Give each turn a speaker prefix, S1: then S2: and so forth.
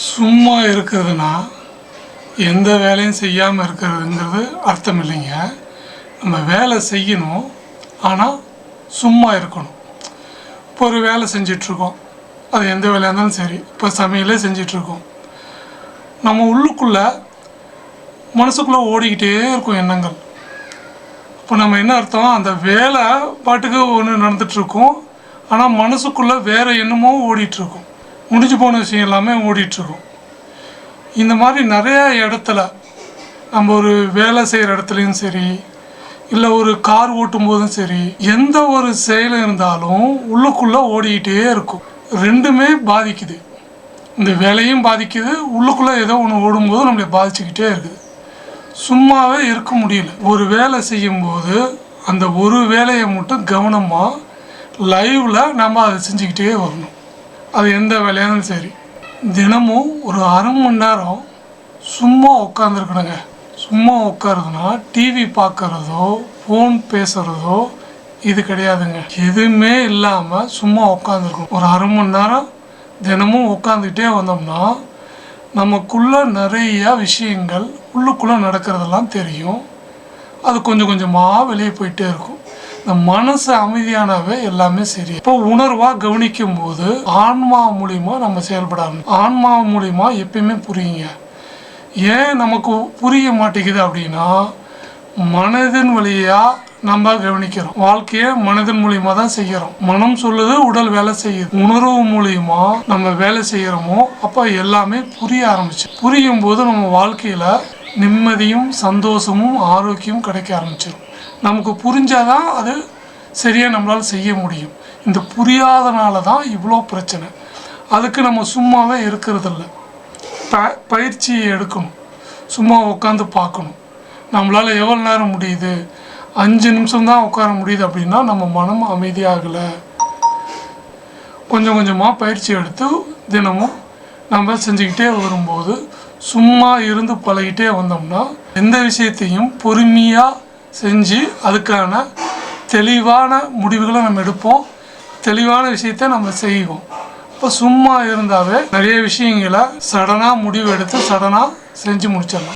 S1: சும்மா இருக்கிறதுனா எந்த வேலையும் செய்யாமல் இருக்கிறதுங்கிறது அர்த்தம் இல்லைங்க. நம்ம வேலை செய்யணும், ஆனால் சும்மா இருக்கணும். இப்போ ஒரு வேலை செஞ்சிட்ருக்கோம், அது எந்த வேலையாக இருந்தாலும் சரி. இப்போ சமையலே செஞ்சிட்ருக்கோம், நம்ம உள்ளுக்குள்ளே மனசுக்குள்ளே ஓடிக்கிட்டே இருக்கும் எண்ணங்கள். இப்போ நம்ம என்ன அர்த்தம், அந்த வேலை பாட்டுக்கு ஒன்று நடந்துகிட்ருக்கும், ஆனால் மனசுக்குள்ளே வேறு என்னமோ ஓடிட்டுருக்கும். முடிஞ்சு போன விஷயம் எல்லாமே ஓடிட்டுருக்கும். இந்த மாதிரி நிறையா இடத்துல, நம்ம ஒரு வேலை செய்கிற இடத்துலையும் சரி, இல்லை ஒரு கார் ஓட்டும் போதும் சரி, எந்த ஒரு செயல் இருந்தாலும் உள்ளுக்குள்ளே ஓடிக்கிட்டே இருக்கும். ரெண்டுமே பாதிக்குது. இந்த வேலையும் பாதிக்குது, உள்ளுக்குள்ளே ஏதோ ஒன்று ஓடும்போது நம்மளை பாதிச்சுக்கிட்டே இருக்குது. சும்மாவே இருக்க முடியல. ஒரு வேலை செய்யும்போது அந்த ஒரு வேலையை மட்டும் கவனமாக லைவில் நம்ம அதை செஞ்சுக்கிட்டே வரணும். அது எந்த வேலையாலும் சரி. தினமும் ஒரு அரை மணி நேரம் சும்மா உட்காந்துருக்கணுங்க. சும்மா உட்காருதுன்னா டிவி பார்க்குறதோ ஃபோன் பேசுகிறதோ இது கிடையாதுங்க. எதுவுமே இல்லாமல் சும்மா உட்காந்துருக்கணும். ஒரு அரை மணி நேரம் தினமும் உட்காந்துக்கிட்டே வந்தோம்னா நமக்குள்ளே நிறையா விஷயங்கள் உள்ளுக்குள்ளே நடக்கிறதெல்லாம் தெரியும். அது கொஞ்சம் கொஞ்சமாக வெளியே போயிட்டே இருக்கும். இந்த மனசு அமைதியானவே எல்லாமே சரி. இப்போ உணர்வாக கவனிக்கும் போது ஆன்மா மூலிமா நம்ம செயல்படாது. ஆன்மா மூலிமா எப்பயுமே புரியுங்க. ஏன் நமக்கு புரிய மாட்டேங்குது அப்படின்னா, மனதின் வழியாக நம்ம கவனிக்கிறோம். வாழ்க்கையை மனதின் மூலியமாக தான் செய்கிறோம். மனம் சொல்லுது, உடல் வேலை செய்யுது. உணர்வு மூலியமா நம்ம வேலை செய்கிறோமோ அப்போ எல்லாமே புரிய ஆரம்பிச்சு. புரியும் போது நம்ம வாழ்க்கையில் நிம்மதியும் சந்தோஷமும் ஆரோக்கியமும் கிடைக்க ஆரம்பிச்சிடும். நமக்கு புரிஞ்சாதான் அது சரியாக நம்மளால் செய்ய முடியும். இந்த புரியாதனால தான் இவ்வளோ பிரச்சனை. அதுக்கு நம்ம சும்மாவே இருக்கிறதில்ல. பயிற்சி எடுக்கணும். சும்மா உட்காந்து பார்க்கணும். நம்மளால் எவ்வளோ நேரம் முடியுது, 5 நிமிஷம் தான் உட்கார முடியுது அப்படின்னா நம்ம மனம் அமைதியாகலை. கொஞ்சம் கொஞ்சமாக பயிற்சி எடுத்து தினமும் நம்ம செஞ்சுக்கிட்டே வரும்போது, சும்மா இருந்து பழகிட்டே வந்தோம்னா எந்த விஷயத்தையும் பொறுமையாக செஞ்சு அதுக்கான தெளிவான முடிவுகளை நம்ம எடுப்போம். தெளிவான விஷயத்தை நம்ம செய்வோம். இப்போ சும்மா இருந்தாவே நிறைய விஷயங்களை சடனாக முடிவு எடுத்து சடனாக செஞ்சு முடிச்சிடலாம்.